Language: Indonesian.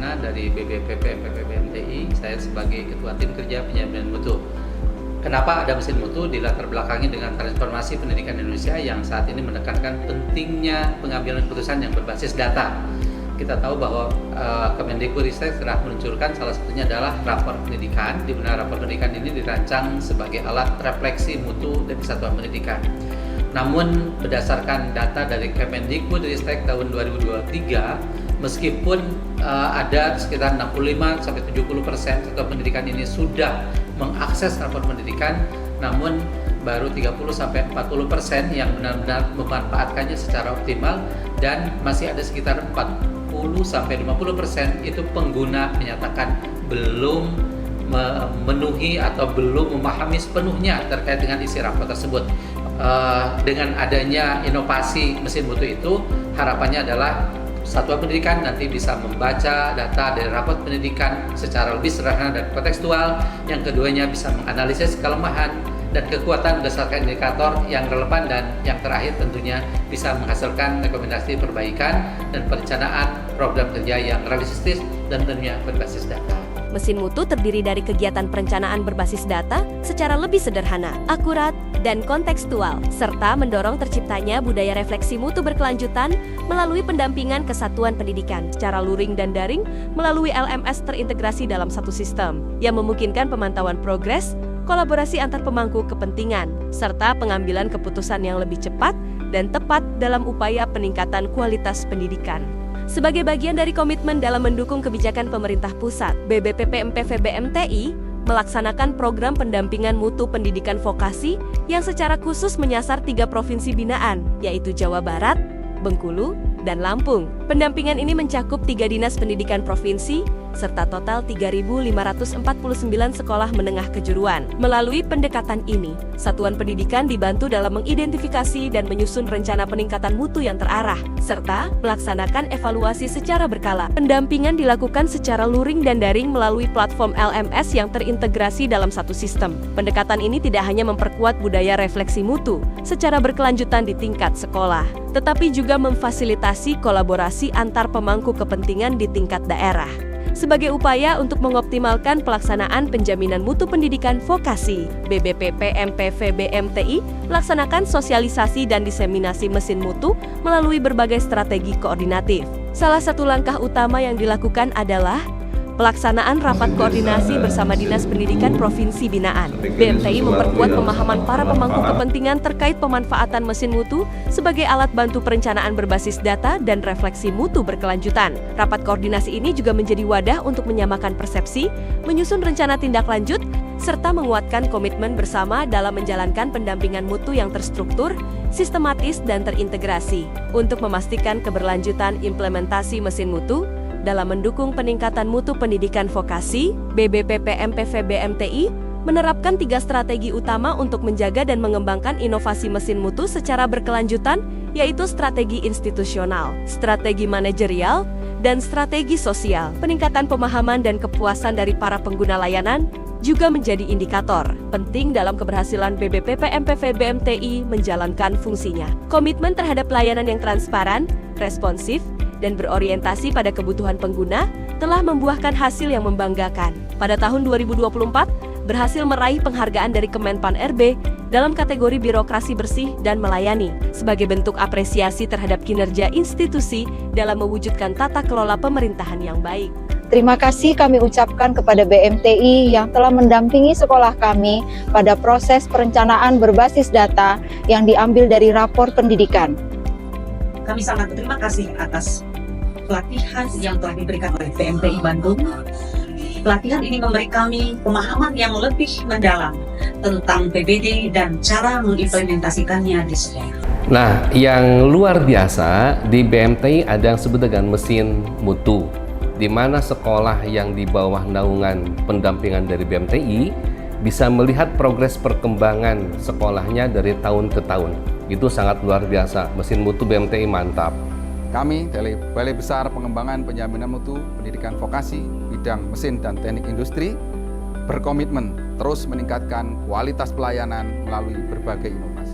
Pradana dari BBPPM PPBMTI. Saya sebagai Ketua Tim Kerja Penjaminan Mutu. Kenapa ada mesin mutu? Dilatar belakangi dengan transformasi pendidikan Indonesia yang saat ini menekankan pentingnya pengambilan keputusan yang berbasis data. Kita tahu bahwa Kemendikbudristek telah meluncurkan salah satunya adalah rapor pendidikan, di mana rapor pendidikan ini dirancang sebagai alat refleksi mutu dari satuan pendidikan. Namun berdasarkan data dari Kemendikbudristek tahun 2023, meskipun ada sekitar 65-70% satuan pendidikan ini sudah mengakses rapor pendidikan, namun baru 30-40% yang benar-benar memanfaatkannya secara optimal, dan masih ada sekitar 40-50% itu pengguna menyatakan belum memenuhi atau belum memahami sepenuhnya terkait dengan isi rapor tersebut. Dengan adanya inovasi mesin mutu itu, harapannya adalah satuan pendidikan nanti bisa membaca data dari rapor pendidikan secara lebih sederhana dan kontekstual. Yang keduanya bisa menganalisis kelemahan dan kekuatan berdasarkan indikator yang relevan, dan yang terakhir tentunya bisa menghasilkan rekomendasi perbaikan dan perencanaan program kerja yang realistis dan tentunya berbasis data. Mesin mutu terdiri dari kegiatan perencanaan berbasis data secara lebih sederhana, akurat, dan kontekstual, serta mendorong terciptanya budaya refleksi mutu berkelanjutan melalui pendampingan kesatuan pendidikan secara luring dan daring melalui LMS terintegrasi dalam satu sistem, yang memungkinkan pemantauan progres, kolaborasi antar pemangku kepentingan, serta pengambilan keputusan yang lebih cepat dan tepat dalam upaya peningkatan kualitas pendidikan. Sebagai bagian dari komitmen dalam mendukung kebijakan pemerintah pusat, BBPPM PVBMTI melaksanakan program pendampingan mutu pendidikan vokasi yang secara khusus menyasar 3 provinsi binaan, yaitu Jawa Barat, Bengkulu, dan Lampung. Pendampingan ini mencakup 3 dinas pendidikan provinsi, serta total 3.549 sekolah menengah kejuruan. Melalui pendekatan ini, satuan pendidikan dibantu dalam mengidentifikasi dan menyusun rencana peningkatan mutu yang terarah, serta melaksanakan evaluasi secara berkala. Pendampingan dilakukan secara luring dan daring melalui platform LMS yang terintegrasi dalam satu sistem. Pendekatan ini tidak hanya memperkuat budaya refleksi mutu secara berkelanjutan di tingkat sekolah, tetapi juga memfasilitasi kolaborasi antar pemangku kepentingan di tingkat daerah. Sebagai upaya untuk mengoptimalkan pelaksanaan penjaminan mutu pendidikan vokasi, BBPPM PVBMTI melaksanakan sosialisasi dan diseminasi mesin mutu melalui berbagai strategi koordinatif. Salah satu langkah utama yang dilakukan adalah pelaksanaan rapat koordinasi bersama Dinas Pendidikan Provinsi Binaan. BMTI memperkuat pemahaman para pemangku kepentingan terkait pemanfaatan mesin mutu sebagai alat bantu perencanaan berbasis data dan refleksi mutu berkelanjutan. Rapat koordinasi ini juga menjadi wadah untuk menyamakan persepsi, menyusun rencana tindak lanjut, serta menguatkan komitmen bersama dalam menjalankan pendampingan mutu yang terstruktur, sistematis, dan terintegrasi. Untuk memastikan keberlanjutan implementasi mesin mutu, dalam mendukung peningkatan mutu pendidikan vokasi, BBPPM PVBMTI menerapkan 3 strategi utama untuk menjaga dan mengembangkan inovasi mesin mutu secara berkelanjutan, yaitu strategi institusional, strategi manajerial, dan strategi sosial. Peningkatan pemahaman dan kepuasan dari para pengguna layanan juga menjadi indikator penting dalam keberhasilan BBPPM PVBMTI menjalankan fungsinya. Komitmen terhadap pelayanan yang transparan, responsif, dan berorientasi pada kebutuhan pengguna telah membuahkan hasil yang membanggakan. Pada tahun 2024, berhasil meraih penghargaan dari Kemenpan RB dalam kategori birokrasi bersih dan melayani, sebagai bentuk apresiasi terhadap kinerja institusi dalam mewujudkan tata kelola pemerintahan yang baik. Terima kasih kami ucapkan kepada BMTI yang telah mendampingi sekolah kami pada proses perencanaan berbasis data yang diambil dari rapor pendidikan. Kami sangat berterima kasih atas pelatihan yang telah diberikan oleh BMTI Bandung. Pelatihan ini memberi kami pemahaman yang lebih mendalam tentang PBD dan cara mengimplementasikannya di sekolah. Nah, yang luar biasa di BMTI ada yang disebut dengan mesin mutu, di mana sekolah yang di bawah naungan pendampingan dari BMTI bisa melihat progres perkembangan sekolahnya dari tahun ke tahun. Itu sangat luar biasa. Mesin mutu BMTI mantap. Kami dari Balai Besar Pengembangan Penjaminan Mutu Pendidikan Vokasi bidang mesin dan teknik industri berkomitmen terus meningkatkan kualitas pelayanan melalui berbagai inovasi.